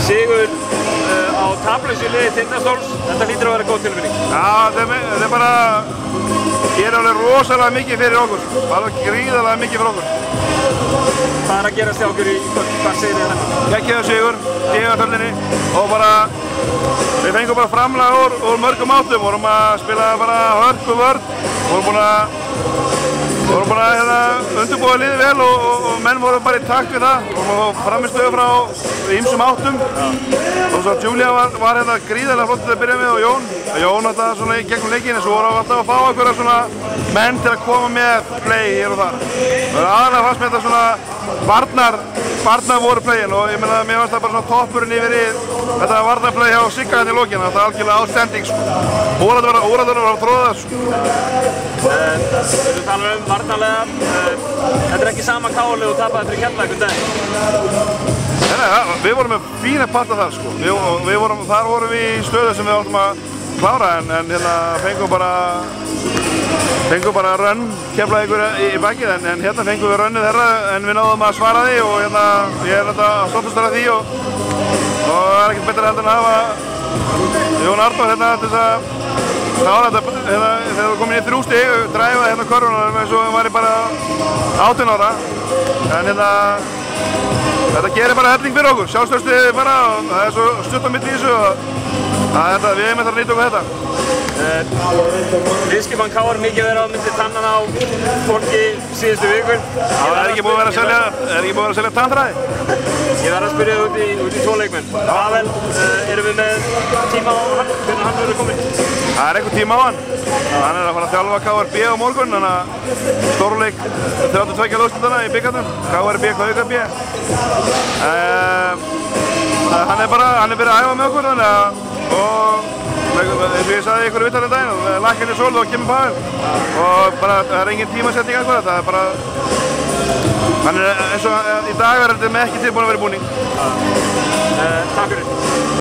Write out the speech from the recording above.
Sigur á taplausu liði Tindastóls. Þetta hlýtur að vera góð tilfinning. Já, þetta er bara, gerir alveg rosalega mikið fyrir okkur. Alveg gríðarlega mikið fyrir okkur. Hvað er að gerast hjá okkur í kvöld? Hvað segir þið þetta? Geggjaður sigur, Tíðarhöllinni og bara, við fengum bara framlag úr mörgum áttum. Vorum að spila bara hörku vörn. Vorum búin að undirbúa liðið vel og menn voru bara í takt við það. Vorum að fá framistöðu frá ýmsum áttum. Og svo Julia var hérna gríðarlega flott til að byrja með og Jón. Jón þetta svona í gegnum leikinn, en svo vorum við alltaf að fá einhverja svona menn til að koma með play hér og þar. Það aðalega fannst með þetta svona varnar voru playin og ég meina mér fannst það bara svona toppurinn yfir í þetta varnarplay hjá Sigga hérna í lokinn. Það er algjörlega outstanding sko. Óræður var að tróða það sko. Þú talar varnarlega. Þetta er ekki sama káli og tapaði fyrir Keflavík daginn. Nei, við vorum með fína parta þar sko. Þar vorum við í stöðu sem við áttum að klára en hérna fengum bara rönn Keflavíkur í bakið en hérna fengum við rönnið þeirra en við náðum að svara því og hérna ég er þetta stoltastur af því og það er ekkert betra heldur en að hafa Jón Arnór hérna til þess að klára þetta þegar við komum inn í 3 stig og dræfa hérna körfunum eins og við varum bara 18 ára en hérna þetta gerir bara helling fyrir okkur, sjálfstöðstuð bara og það er svo stutt á milli í þessu og við eigum eftir að nýta okkur þetta. Viðskipan KR mikið verið á myndi tannan á fólki síðustu vikur. Það er ekki búið að vera að selja tannþræði. Ég verð að spyrja út í 2 leikmenn. Pavel, erum við með tíma á hann? Hvernig hann verður kominn? Það er einhver tíma á hann. Hann er að fara að þjálfa KRB á morgun, þannig að stórleik 32 úrslitana í bikarnum. KRB, KRB. Hann er byrjað að æfa með okkur, þannig að og eins og ég sagði ykkur vittar daginn, lakkan er sól og kemur Pavel og bara það er engin tímasetning eitthvað, það er bara hann er eins og í dag er þetta með ekki tilbúin að vera í búning. Takk fyrir.